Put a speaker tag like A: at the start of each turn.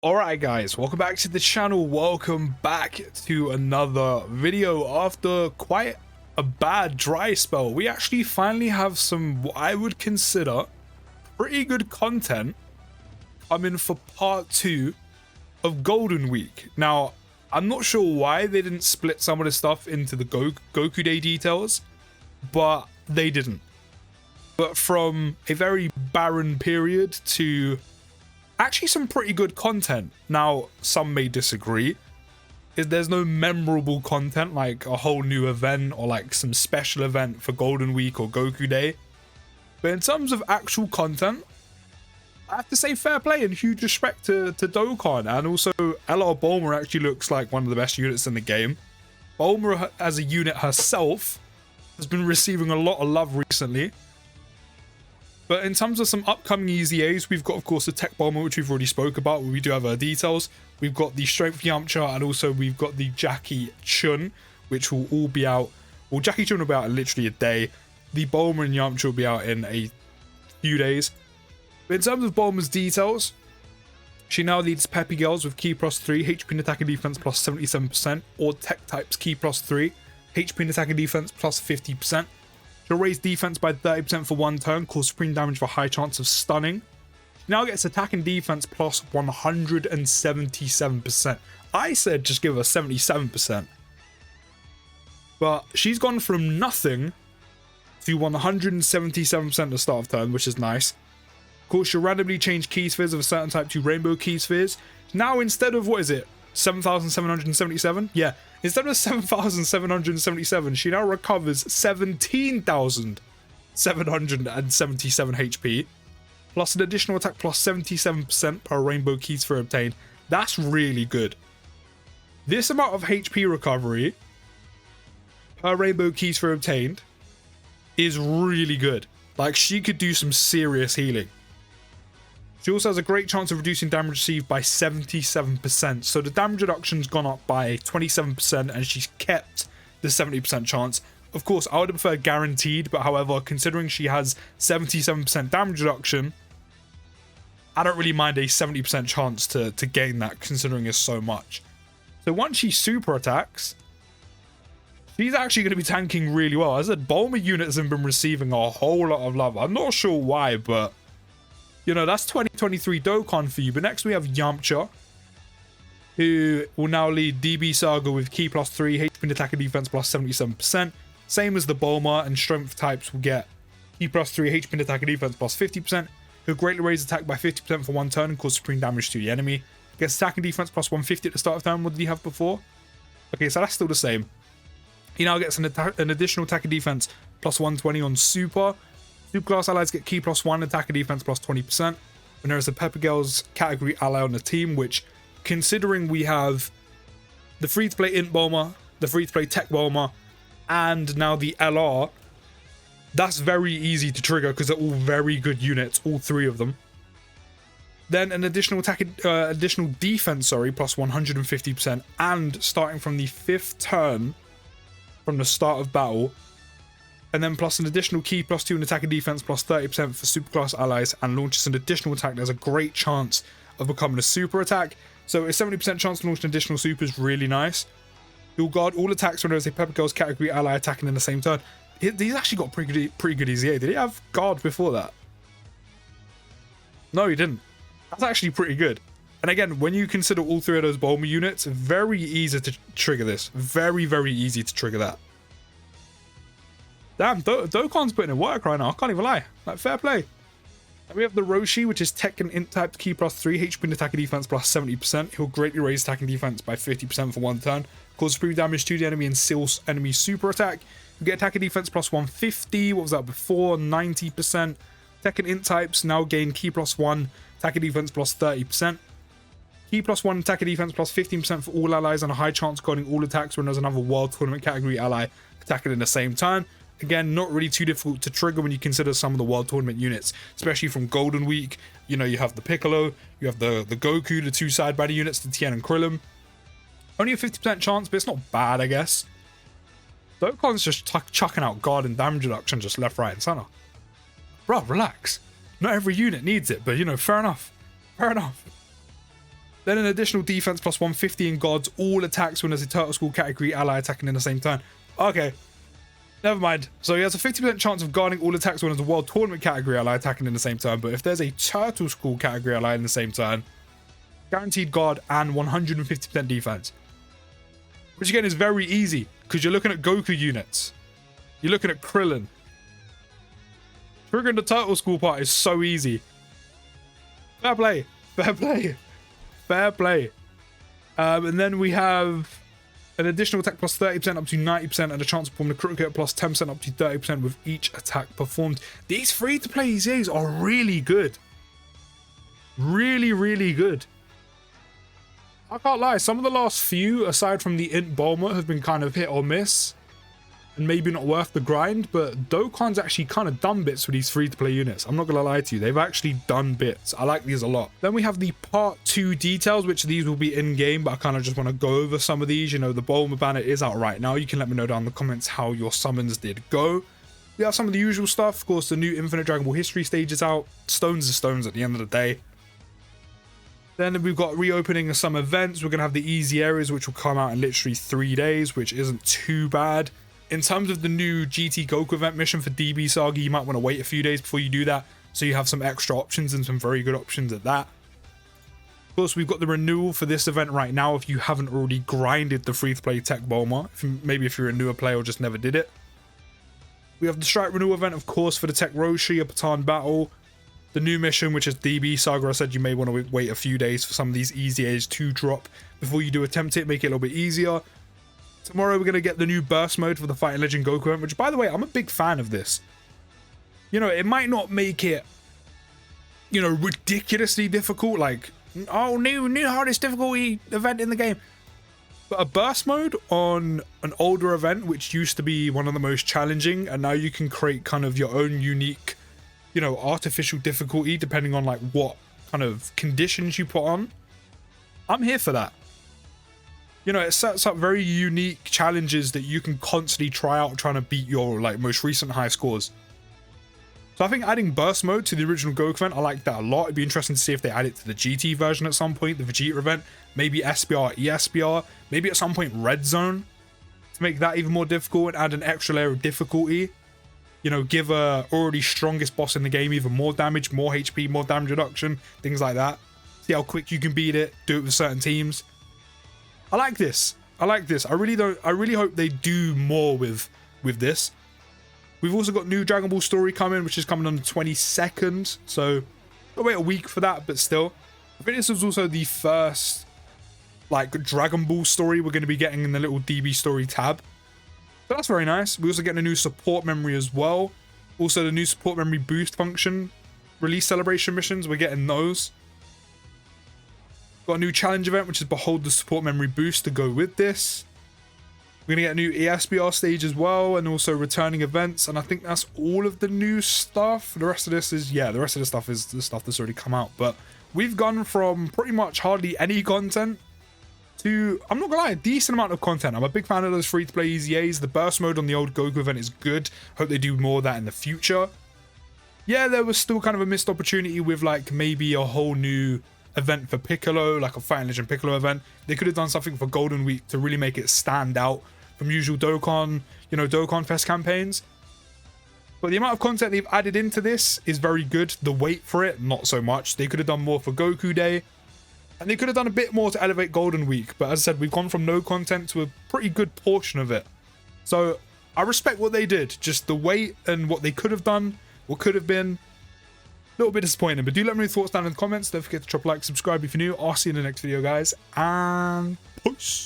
A: Alright guys, welcome back to the channel. Welcome back to another video. After quite a bad dry spell, we actually finally have some what I would consider pretty good content coming for part 2 of Golden Week. Now, I'm not sure why they didn't split some of the stuff into the Goku Day details, but they didn't. But from a very barren period to actually some pretty good content. Now, some may disagree. There's no memorable content like a whole new event or like some special event for Golden Week or Goku Day. But in terms of actual content, I have to say fair play and huge respect to Dokkan. And also, LR Bulma actually looks like one of the best units in the game. Bulma as a unit herself has been receiving a lot of love recently. But in terms of some upcoming EZAs, we've got, of course, the Tech Bomber, which we've already spoke about. We do have our details. We've got the Strength Yamcha, and also we've got the Jackie Chun, which will all be out. Well, Jackie Chun will be out in literally a day. The Bulma and Yamcha will be out in a few days. But in terms of Bulma's details, she now leads Peppy Girls with Ki plus 3, HP and attack and defense plus 77%, or Tech Types Ki plus 3, HP and attack and defense plus 50%. She'll raise defense by 30% for one turn, cause supreme damage for high chance of stunning. She now gets attack and defense plus 177%. I said just give her 77%. But she's gone from nothing to 177% at the start of turn, which is nice. Of course, she'll randomly change key spheres of a certain type to rainbow key spheres. Now, instead of, what is it, 7,777? Yeah, instead of 7,777, she now recovers 17,777 HP, plus an additional attack plus 77% per rainbow key sphere obtained. That's really good. This amount of HP recovery per rainbow key sphere obtained is really good. Like, she could do some serious healing. She also has a great chance of reducing damage received by 77%. So the damage reduction's gone up by 27% and she's kept the 70% chance. Of course, I would have preferred guaranteed, but however, considering she has 77% damage reduction, I don't really mind a 70% chance to gain that, considering it's so much. So once she super attacks, she's actually going to be tanking really well. As I said, Bulma units have been receiving a whole lot of love. I'm not sure why, but you know, that's 2023 Dokkan for you. But next we have Yamcha, who will now lead DB Saga with Ki plus 3, HP and attack and defense plus 77%. Same as the Bulma, and strength types will get Ki plus 3, HP and attack and defense plus 50%. He'll greatly raise attack by 50% for one turn and cause supreme damage to the enemy. Gets attack and defense plus 150 at the start of turn. What did he have before? Okay, so that's still the same. He now gets an additional attack and defense plus 120 on Super. Superclass allies get Ki plus 1, attack and defense plus 20%. And there is a Pepper Girls category ally on the team, which, considering we have the free-to-play Int Bulma, the free-to-play Tech Bulma, and now the LR, that's very easy to trigger because they're all very good units, all three of them. Then an additional additional defense, plus 150%, and starting from the 5th turn from the start of battle. And then plus an additional Ki plus 2 in attack and defense plus 30% for superclass allies, and launches an additional attack. There's a great chance of becoming a super attack. So a 70% chance to launch an additional super is really nice. You'll guard all attacks when there's a Pepper Girls category ally attacking in the same turn. He's actually got pretty good EZA. Did he have guard before that? No, he didn't. That's actually pretty good. And again, when you consider all three of those Bulma units, very easy to trigger this. Very, very easy to trigger that. Damn, Dokkan's putting in work right now. I can't even lie. Like, fair play. And we have the Roshi, which is Tech and Int type Ki plus 3, HP and attack and defense plus 70%. He'll greatly raise attack and defense by 50% for one turn. Cause supreme damage to the enemy and seal enemy super attack. You get attack and defense plus 150. What was that before? 90%. Tech and Int types now gain Ki plus 1, attack and defense plus 30%. Ki plus 1, attack and defense plus 15% for all allies, and a high chance of guarding all attacks when there's another World Tournament category ally attacking in the same turn. Again, not really too difficult to trigger when you consider some of the World Tournament units, especially from Golden Week. You know, you have the Piccolo, you have the Goku, the two side banner units, the Tien and Krillin. Only a 50% chance, but it's not bad, I guess. Dokkan's just chucking out guard and damage reduction just left, right, and center. Bro, relax. Not every unit needs it, but you know, fair enough. Fair enough. Then an additional defense plus 150 in gods. All attacks when there's a Turtle School category ally attacking in the same turn. Okay. Never mind. So he has a 50% chance of guarding all attacks when there's a World Tournament category ally attacking in the same turn. But if there's a Turtle School category ally in the same turn, guaranteed guard and 150% defense. Which again is very easy because you're looking at Goku units. You're looking at Krillin. Triggering the Turtle School part is so easy. Fair play. Fair play. Fair play. And then we have an additional attack plus 30% up to 90% and a chance to perform the critical hit plus 10% up to 30% with each attack performed. These free-to-play EZAs are really good. Really, really good. I can't lie, some of the last few, aside from the Int Bulma, have been kind of hit or miss. And maybe not worth the grind, but Dokkan's actually kind of done bits with these free-to-play units. I'm not going to lie to you, they've actually done bits. I like these a lot. Then we have the Part 2 details, which these will be in-game, but I kind of just want to go over some of these. You know, the Bulma banner is out right now. You can let me know down in the comments how your summons did go. We have some of the usual stuff. Of course, the new Infinite Dragon Ball History stage is out. Stones are stones at the end of the day. Then we've got reopening of some events. We're going to have the easy areas, which will come out in literally 3 days, which isn't too bad. In terms of the new GT Goku event mission for DB Saga, you might want to wait a few days before you do that, so you have some extra options and some very good options at that. Of course, we've got the renewal for this event right now if you haven't already grinded the free-to-play Tech Bulma, maybe if you're a newer player or just never did it. We have the Strike Renewal event, of course, for the Tech Roshi, a Patan Battle. The new mission, which is DB Saga, I said you may want to wait a few days for some of these easy A's to drop before you do attempt it, make it a little bit easier. Tomorrow we're going to get the new burst mode for the Fighting Legend Goku event, which, by the way, I'm a big fan of this. You know, it might not make it, you know, ridiculously difficult, like, oh, new hardest difficulty event in the game. But a burst mode on an older event, which used to be one of the most challenging, and now you can create kind of your own unique, you know, artificial difficulty depending on like what kind of conditions you put on. I'm here for that. You know, it sets up very unique challenges that you can constantly try out trying to beat your like most recent high scores. So I think adding burst mode to the original Goku event, I like that a lot. It'd be interesting to see if they add it to the GT version at some point, the Vegeta event, maybe SBR, ESBR, maybe at some point Red Zone to make that even more difficult and add an extra layer of difficulty. You know, give a already strongest boss in the game even more damage, more HP, more damage reduction, things like that. See how quick you can beat it, do it with certain teams. I like this. I like this. I really hope they do more with this. We've also got new Dragon Ball story coming, which is coming on the 22nd. So I'll wait a week for that, but still. I think this was also the first like Dragon Ball story we're going to be getting in the little DB story tab. So that's very nice. We also get a new support memory as well. Also the new support memory boost function. Release celebration missions, we're getting those. Got a new challenge event, which is Behold the Support Memory Boost to go with this. We're going to get a new ESBR stage as well, and also returning events, and I think that's all of the new stuff. The rest of this is, yeah, the rest of the stuff is the stuff that's already come out, but we've gone from pretty much hardly any content to, I'm not gonna lie, a decent amount of content. I'm a big fan of those free-to-play EZAs. The burst mode on the old Goku event is good. Hope they do more of that in the future. Yeah, there was still kind of a missed opportunity with like maybe a whole new event for Piccolo, like a Fighting Legend Piccolo event. They could have done something for Golden Week to really make it stand out from usual Dokkan, you know, Dokkan Fest campaigns. But the amount of content they've added into this is very good. The wait for it, not so much. They could have done more for Goku Day. And they could have done a bit more to elevate Golden Week. But as I said, we've gone from no content to a pretty good portion of it. So I respect what they did. Just the wait and what they could have done, what could have been, a little bit disappointing. But do let me know your thoughts down in the comments. Don't forget to drop a like, subscribe if you're new. I'll see you in the next video, guys. And peace.